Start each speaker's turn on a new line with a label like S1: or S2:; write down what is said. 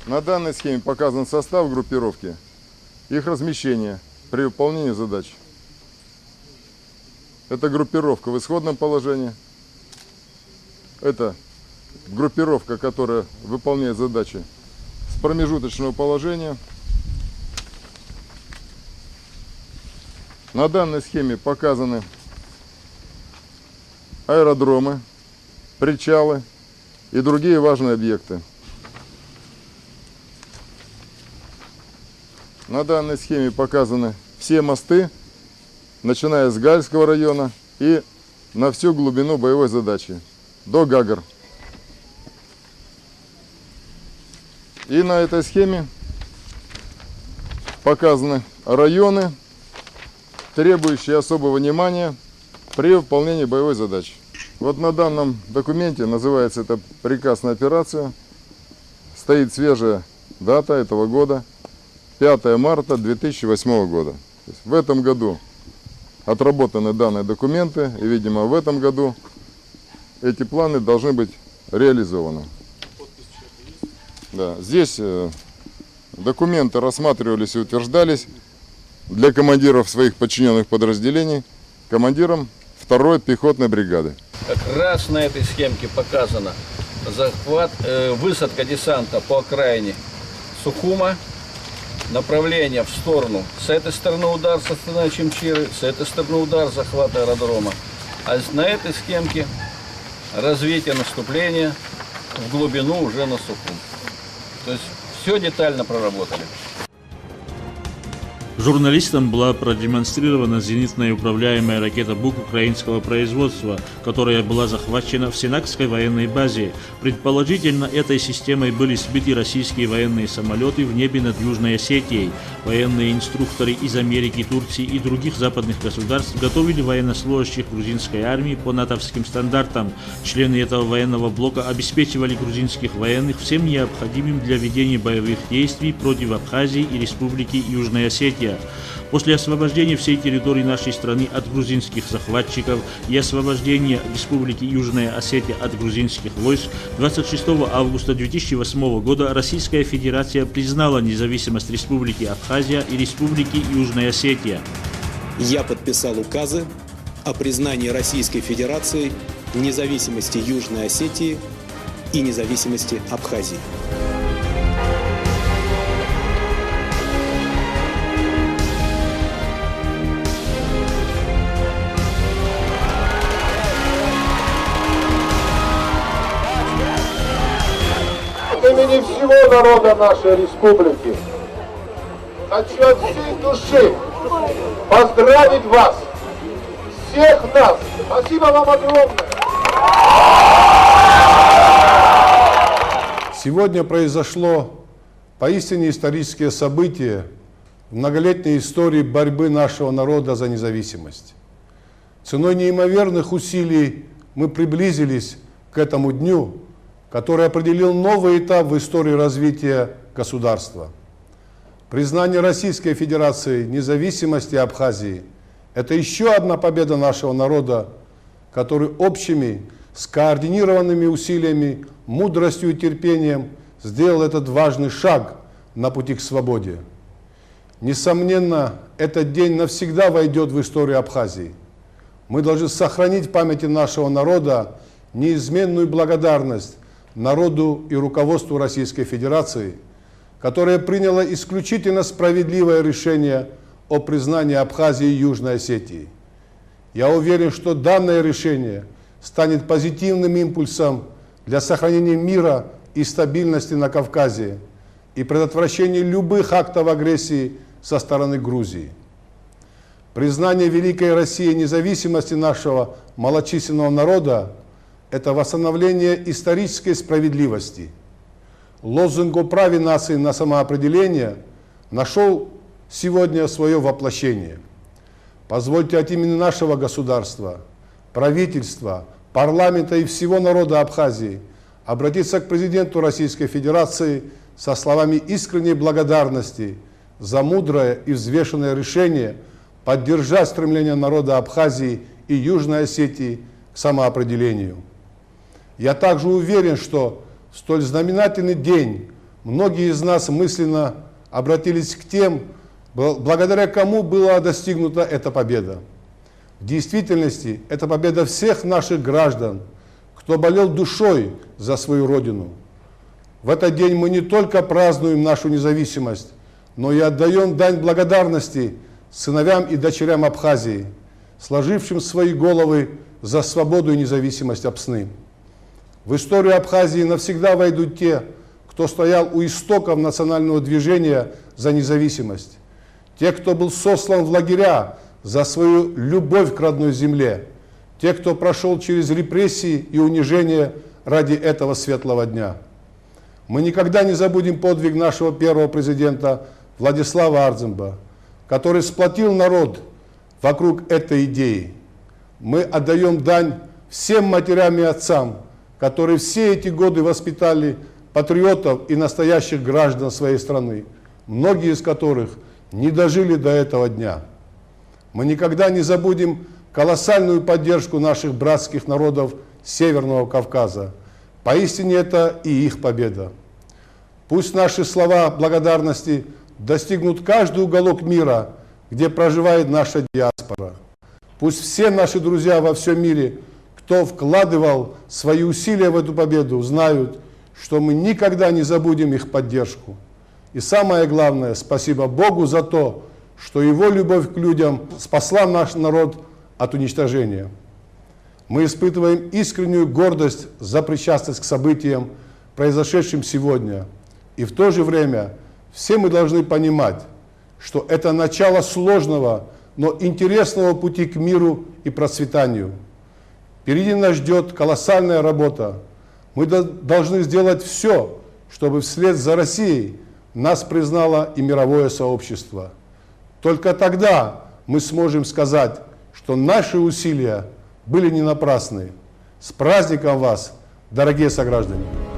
S1: На данной схеме показан состав группировки, их размещение при выполнении задач. Это группировка в исходном положении. Это группировка, которая выполняет задачи с промежуточного положения. На данной схеме показаны аэродромы, причалы и другие важные объекты. На данной схеме показаны все мосты, начиная с Гальского района и на всю глубину боевой задачи, до Гагар. И на этой схеме показаны районы, требующие особого внимания при выполнении боевой задачи. Вот на данном документе, называется это приказ на операцию, стоит свежая дата этого года, 5 марта 2008 года. То есть в этом году отработаны данные документы, и, видимо, в этом году эти планы должны быть реализованы. Да, здесь документы рассматривались и утверждались для командиров своих подчиненных подразделений командиром 2-й пехотной бригады.
S2: Как раз на этой схемке показано захват, высадка десанта по окраине Сухума, направление в сторону, с этой стороны удар со стороны Чимчиры, с этой стороны удар, захват аэродрома. А на этой схемке развитие наступления в глубину уже на Сухум. То есть все детально проработали.
S3: Журналистам была продемонстрирована зенитная управляемая ракета «Бук» украинского производства, которая была захвачена в Сенакской военной базе. Предположительно, этой системой были сбиты российские военные самолеты в небе над Южной Осетией. Военные инструкторы из Америки, Турции и других западных государств готовили военнослужащих грузинской армии по натовским стандартам. Члены этого военного блока обеспечивали грузинских военных всем необходимым для ведения боевых действий против Абхазии и Республики Южная Осетия. После освобождения всей территории нашей страны от грузинских захватчиков и освобождения Республики Южная Осетия от грузинских войск 26 августа 2008 года Российская Федерация признала независимость Республики Абхазия и Республики Южная Осетия.
S4: Я подписал указы о признании Российской Федерации независимости Южной Осетии и независимости Абхазии.
S5: От имени всего народа нашей республики хочу от всей души поздравить вас, всех нас. Спасибо вам огромное.
S6: Сегодня произошло поистине историческое событие в многолетней истории борьбы нашего народа за независимость. Ценой неимоверных усилий мы приблизились к этому дню, который определил новый этап в истории развития государства. Признание Российской Федерации независимости Абхазии – это еще одна победа нашего народа, который общими, скоординированными усилиями, мудростью и терпением сделал этот важный шаг на пути к свободе. Несомненно, этот день навсегда войдет в историю Абхазии. Мы должны сохранить в памяти нашего народа неизменную благодарность народу и руководству Российской Федерации, которое приняло исключительно справедливое решение о признании Абхазии и Южной Осетии. Я уверен, что данное решение станет позитивным импульсом для сохранения мира и стабильности на Кавказе и предотвращения любых актов агрессии со стороны Грузии. Признание Великой России независимости нашего малочисленного народа – это восстановление исторической справедливости. Лозунг о праве нации на самоопределение нашел сегодня свое воплощение. Позвольте от имени нашего государства, правительства, парламента и всего народа Абхазии обратиться к президенту Российской Федерации со словами искренней благодарности за мудрое и взвешенное решение поддержать стремление народа Абхазии и Южной Осетии к самоопределению. Я также уверен, что в столь знаменательный день многие из нас мысленно обратились к тем, благодаря кому была достигнута эта победа. В действительности, это победа всех наших граждан, кто болел душой за свою Родину. В этот день мы не только празднуем нашу независимость, но и отдаем дань благодарности сыновьям и дочерям Абхазии, сложившим свои головы за свободу и независимость Апсны. В историю Абхазии навсегда войдут те, кто стоял у истоков национального движения за независимость, те, кто был сослан в лагеря за свою любовь к родной земле, те, кто прошел через репрессии и унижение ради этого светлого дня. Мы никогда не забудем подвиг нашего первого президента Владислава Ардземба, который сплотил народ вокруг этой идеи. Мы отдаем дань всем матерям и отцам, которые все эти годы воспитали патриотов и настоящих граждан своей страны, многие из которых не дожили до этого дня. Мы никогда не забудем колоссальную поддержку наших братских народов Северного Кавказа. Поистине это и их победа. Пусть наши слова благодарности достигнут каждый уголок мира, где проживает наша диаспора. Пусть все наши друзья во всем мире, кто вкладывал свои усилия в эту победу, знают, что мы никогда не забудем их поддержку. И самое главное, спасибо Богу за то, что Его любовь к людям спасла наш народ от уничтожения. Мы испытываем искреннюю гордость за причастность к событиям, произошедшим сегодня. И в то же время все мы должны понимать, что это начало сложного, но интересного пути к миру и процветанию. Впереди нас ждет колоссальная работа. Мы должны сделать все, чтобы вслед за Россией нас признало и мировое сообщество. Только тогда мы сможем сказать, что наши усилия были не напрасны. С праздником вас, дорогие сограждане!